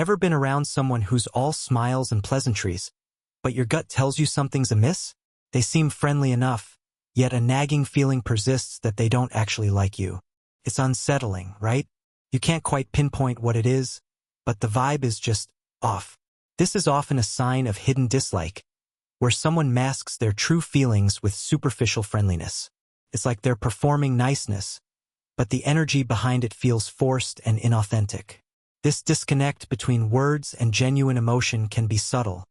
Ever been around someone who's all smiles and pleasantries, but your gut tells you something's amiss? They seem friendly enough, yet a nagging feeling persists that they don't actually like you. It's unsettling, right? You can't quite pinpoint what it is, but the vibe is just off. This is often a sign of hidden dislike, where someone masks their true feelings with superficial friendliness. It's like they're performing niceness, but the energy behind it feels forced and inauthentic. This disconnect between words and genuine emotion can be subtle,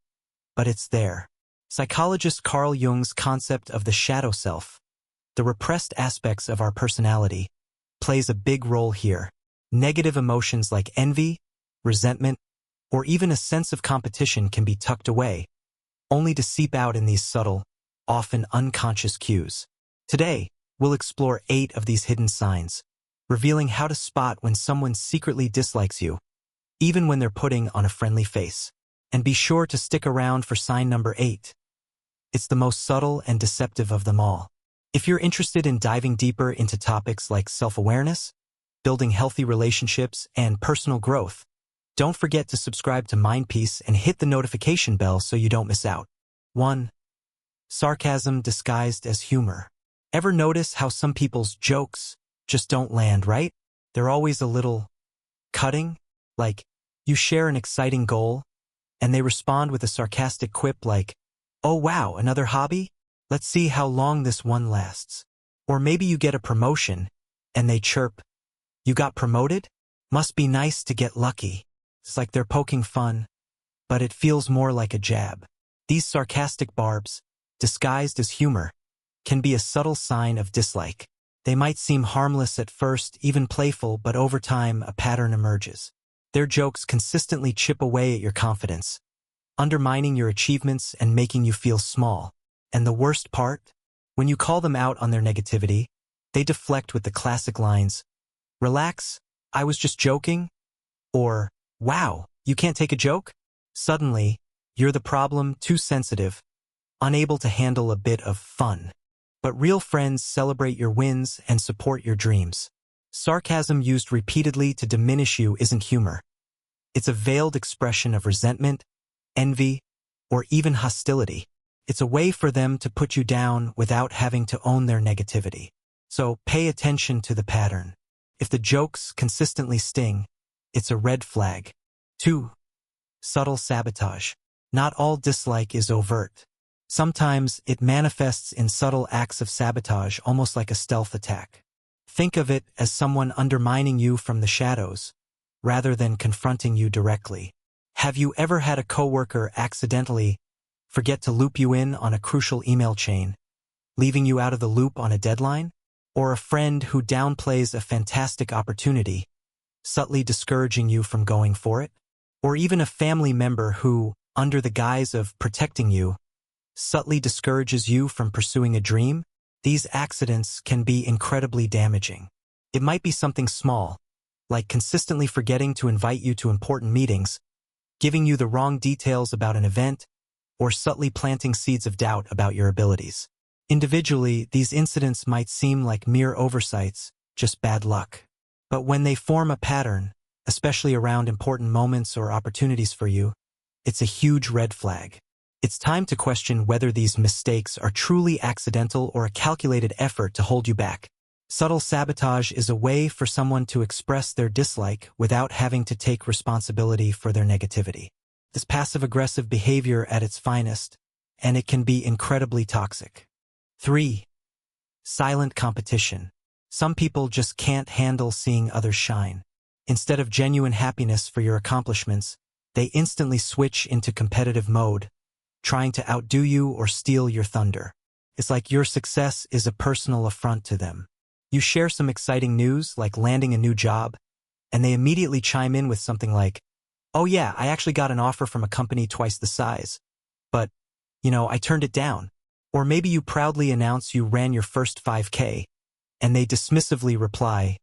but it's there. Psychologist Carl Jung's concept of the shadow self, the repressed aspects of our personality, plays a big role here. Negative emotions like envy, resentment, or even a sense of competition can be tucked away, only to seep out in these subtle, often unconscious cues. Today, we'll explore 8 of these hidden signs, revealing how to spot when someone secretly dislikes you, even when they're putting on a friendly face. And be sure to stick around for sign number 8. It's the most subtle and deceptive of them all. If you're interested in diving deeper into topics like self-awareness, building healthy relationships, and personal growth, don't forget to subscribe to Mindpiece and hit the notification bell so you don't miss out. 1. Sarcasm disguised as humor. Ever notice how some people's jokes just don't land right? They're always a little cutting, like you share an exciting goal, and they respond with a sarcastic quip like, "Oh wow, another hobby? Let's see how long this one lasts." Or maybe you get a promotion, and they chirp, "You got promoted? Must be nice to get lucky." It's like they're poking fun, but it feels more like a jab. These sarcastic barbs, disguised as humor, can be a subtle sign of dislike. They might seem harmless at first, even playful, but over time a pattern emerges. Their jokes consistently chip away at your confidence, undermining your achievements and making you feel small. And the worst part? When you call them out on their negativity, they deflect with the classic lines, "Relax, I was just joking," or, "Wow, you can't take a joke?" Suddenly, you're the problem, too sensitive, unable to handle a bit of fun. But real friends celebrate your wins and support your dreams. Sarcasm used repeatedly to diminish you isn't humor. It's a veiled expression of resentment, envy, or even hostility. It's a way for them to put you down without having to own their negativity. So pay attention to the pattern. If the jokes consistently sting, it's a red flag. 2. Subtle sabotage. Not all dislike is overt. Sometimes it manifests in subtle acts of sabotage, almost like a stealth attack. Think of it as someone undermining you from the shadows, rather than confronting you directly. Have you ever had a coworker accidentally forget to loop you in on a crucial email chain, leaving you out of the loop on a deadline? Or a friend who downplays a fantastic opportunity, subtly discouraging you from going for it? Or even a family member who, under the guise of protecting you, subtly discourages you from pursuing a dream? These accidents can be incredibly damaging. It might be something small, like consistently forgetting to invite you to important meetings, giving you the wrong details about an event, or subtly planting seeds of doubt about your abilities. Individually, these incidents might seem like mere oversights, just bad luck. But when they form a pattern, especially around important moments or opportunities for you, it's a huge red flag. It's time to question whether these mistakes are truly accidental or a calculated effort to hold you back. Subtle sabotage is a way for someone to express their dislike without having to take responsibility for their negativity. This passive-aggressive behavior at its finest, and it can be incredibly toxic. 3. Silent competition. Some people just can't handle seeing others shine. Instead of genuine happiness for your accomplishments, they instantly switch into competitive mode, trying to outdo you or steal your thunder. It's like your success is a personal affront to them. You share some exciting news, like landing a new job, and they immediately chime in with something like, "Oh yeah, I actually got an offer from a company twice the size. But, I turned it down." Or maybe you proudly announce you ran your first 5K, and they dismissively reply,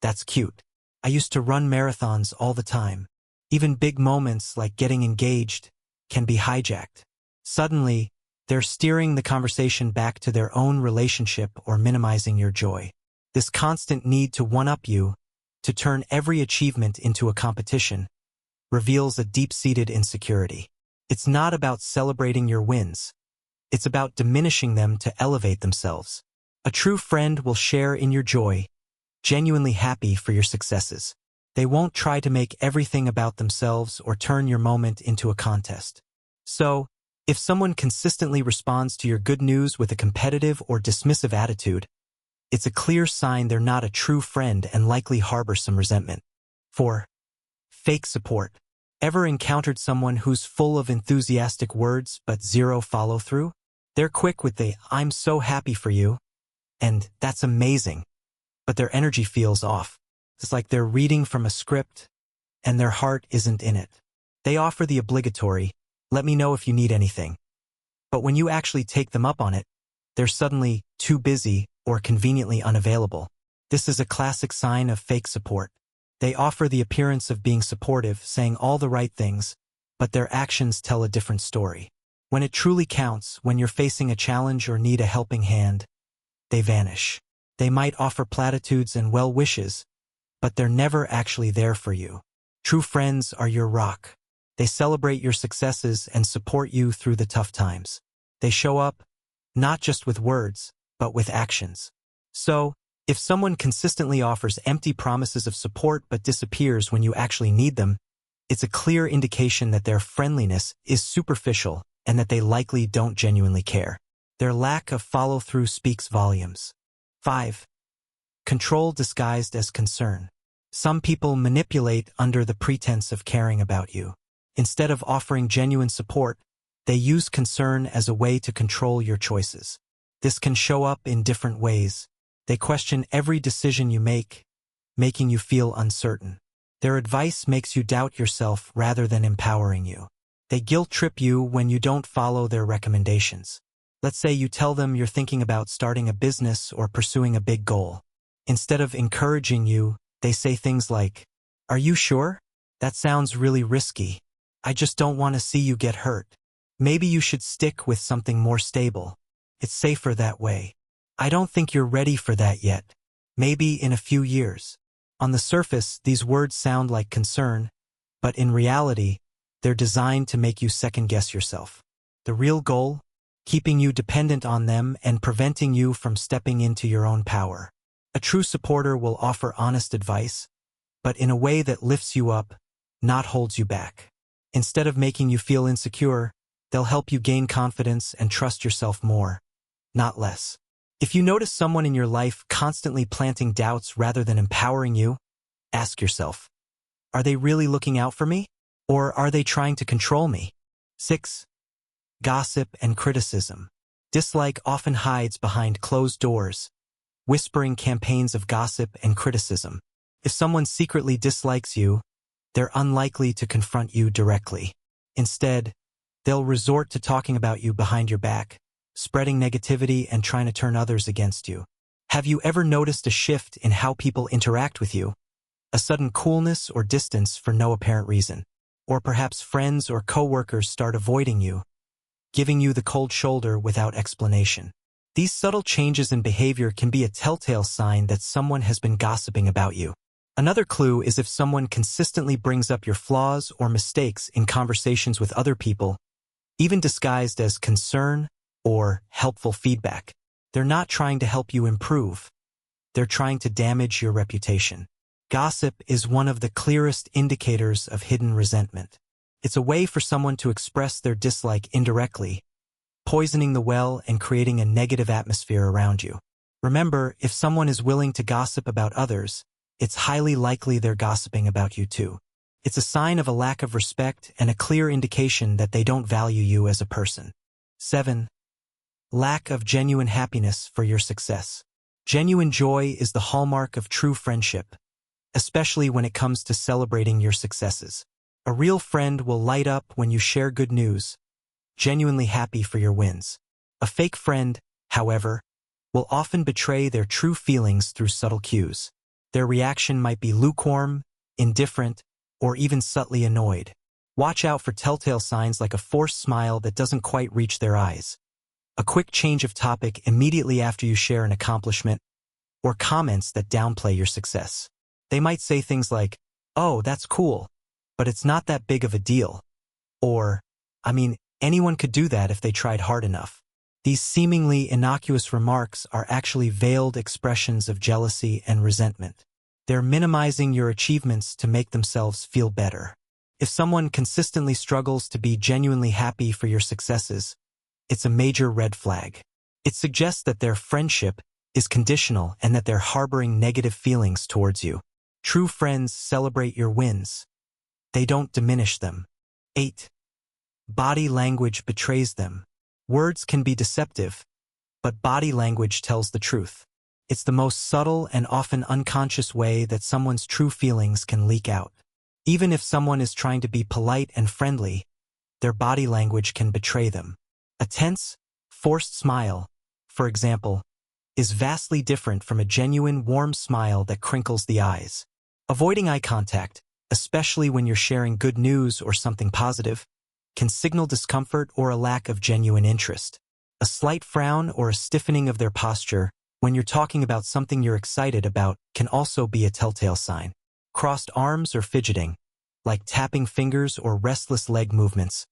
"That's cute. I used to run marathons all the time." Even big moments like getting engaged can be hijacked. Suddenly, they're steering the conversation back to their own relationship or minimizing your joy. This constant need to one-up you, to turn every achievement into a competition, reveals a deep-seated insecurity. It's not about celebrating your wins. It's about diminishing them to elevate themselves. A true friend will share in your joy, genuinely happy for your successes. They won't try to make everything about themselves or turn your moment into a contest. So, if someone consistently responds to your good news with a competitive or dismissive attitude, it's a clear sign they're not a true friend and likely harbor some resentment. 4. Fake support. Ever encountered someone who's full of enthusiastic words but zero follow-through? They're quick with the "I'm so happy for you," and "that's amazing," but their energy feels off. It's like they're reading from a script, and their heart isn't in it. They offer the obligatory, "Let me know if you need anything." But when you actually take them up on it, they're suddenly too busy or conveniently unavailable. This is a classic sign of fake support. They offer the appearance of being supportive, saying all the right things, but their actions tell a different story. When it truly counts, when you're facing a challenge or need a helping hand, they vanish. They might offer platitudes and well wishes, but they're never actually there for you. True friends are your rock. They celebrate your successes and support you through the tough times. They show up, not just with words, but with actions. So, if someone consistently offers empty promises of support but disappears when you actually need them, it's a clear indication that their friendliness is superficial and that they likely don't genuinely care. Their lack of follow-through speaks volumes. 5. Control disguised as concern. Some people manipulate under the pretense of caring about you. Instead of offering genuine support, they use concern as a way to control your choices. This can show up in different ways. They question every decision you make, making you feel uncertain. Their advice makes you doubt yourself rather than empowering you. They guilt-trip you when you don't follow their recommendations. Let's say you tell them you're thinking about starting a business or pursuing a big goal. Instead of encouraging you, they say things like, "Are you sure? That sounds really risky. I just don't want to see you get hurt. Maybe you should stick with something more stable. It's safer that way. I don't think you're ready for that yet. Maybe in a few years." On the surface, these words sound like concern, but in reality, they're designed to make you second-guess yourself. The real goal? Keeping you dependent on them and preventing you from stepping into your own power. A true supporter will offer honest advice, but in a way that lifts you up, not holds you back. Instead of making you feel insecure, they'll help you gain confidence and trust yourself more, not less. If you notice someone in your life constantly planting doubts rather than empowering you, ask yourself, are they really looking out for me? Or are they trying to control me? 6. Gossip and criticism. Dislike often hides behind closed doors, whispering campaigns of gossip and criticism. If someone secretly dislikes you, they're unlikely to confront you directly. Instead, they'll resort to talking about you behind your back, spreading negativity and trying to turn others against you. Have you ever noticed a shift in how people interact with you? A sudden coolness or distance for no apparent reason. Or perhaps friends or coworkers start avoiding you, giving you the cold shoulder without explanation. These subtle changes in behavior can be a telltale sign that someone has been gossiping about you. Another clue is if someone consistently brings up your flaws or mistakes in conversations with other people, even disguised as concern or helpful feedback. They're not trying to help you improve. They're trying to damage your reputation. Gossip is one of the clearest indicators of hidden resentment. It's a way for someone to express their dislike indirectly, poisoning the well and creating a negative atmosphere around you. Remember, if someone is willing to gossip about others, it's highly likely they're gossiping about you too. It's a sign of a lack of respect and a clear indication that they don't value you as a person. 7. Lack of genuine happiness for your success. Genuine joy is the hallmark of true friendship, especially when it comes to celebrating your successes. A real friend will light up when you share good news, genuinely happy for your wins. A fake friend, however, will often betray their true feelings through subtle cues. Their reaction might be lukewarm, indifferent, or even subtly annoyed. Watch out for telltale signs like a forced smile that doesn't quite reach their eyes, a quick change of topic immediately after you share an accomplishment, or comments that downplay your success. They might say things like, "Oh, that's cool," but it's not that big of a deal. Or, I mean, anyone could do that if they tried hard enough. These seemingly innocuous remarks are actually veiled expressions of jealousy and resentment. They're minimizing your achievements to make themselves feel better. If someone consistently struggles to be genuinely happy for your successes, it's a major red flag. It suggests that their friendship is conditional and that they're harboring negative feelings towards you. True friends celebrate your wins. They don't diminish them. 8. Body language betrays them. Words can be deceptive, but body language tells the truth. It's the most subtle and often unconscious way that someone's true feelings can leak out. Even if someone is trying to be polite and friendly, their body language can betray them. A tense, forced smile, for example, is vastly different from a genuine, warm smile that crinkles the eyes. Avoiding eye contact, especially when you're sharing good news or something positive, can signal discomfort or a lack of genuine interest. A slight frown or a stiffening of their posture when you're talking about something you're excited about can also be a telltale sign. Crossed arms or fidgeting, like tapping fingers or restless leg movements,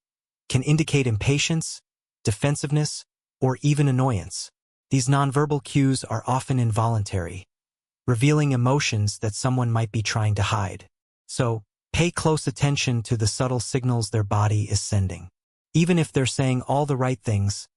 can indicate impatience, defensiveness, or even annoyance. These nonverbal cues are often involuntary, revealing emotions that someone might be trying to hide. So, pay close attention to the subtle signals their body is sending. Even if they're saying all the right things,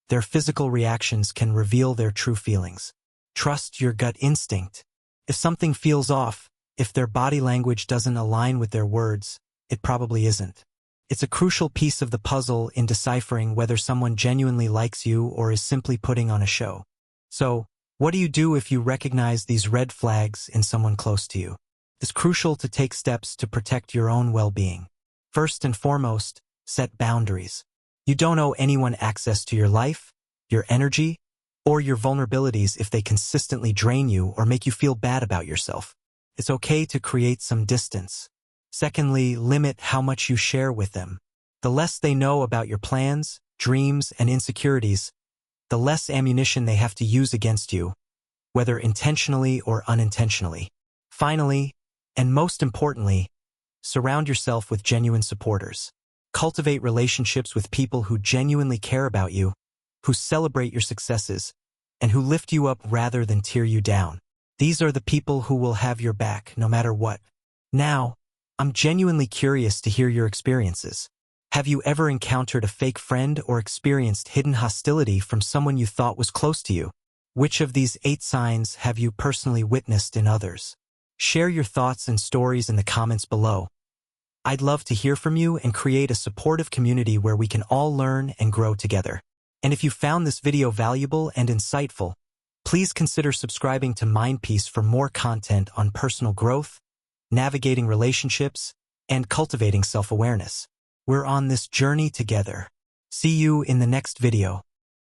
their physical reactions can reveal their true feelings. Trust your gut instinct. If something feels off, if their body language doesn't align with their words, it probably isn't. It's a crucial piece of the puzzle in deciphering whether someone genuinely likes you or is simply putting on a show. So, what do you do if you recognize these red flags in someone close to you? It's crucial to take steps to protect your own well-being. First and foremost, set boundaries. You don't owe anyone access to your life, your energy, or your vulnerabilities if they consistently drain you or make you feel bad about yourself. It's okay to create some distance. Secondly, limit how much you share with them. The less they know about your plans, dreams, and insecurities, the less ammunition they have to use against you, whether intentionally or unintentionally. Finally, and most importantly, surround yourself with genuine supporters. Cultivate relationships with people who genuinely care about you, who celebrate your successes, and who lift you up rather than tear you down. These are the people who will have your back no matter what. Now, I'm genuinely curious to hear your experiences. Have you ever encountered a fake friend or experienced hidden hostility from someone you thought was close to you? Which of these 8 signs have you personally witnessed in others? Share your thoughts and stories in the comments below. I'd love to hear from you and create a supportive community where we can all learn and grow together. And if you found this video valuable and insightful, please consider subscribing to Mindpiece for more content on personal growth, navigating relationships, and cultivating self-awareness. We're on this journey together. See you in the next video.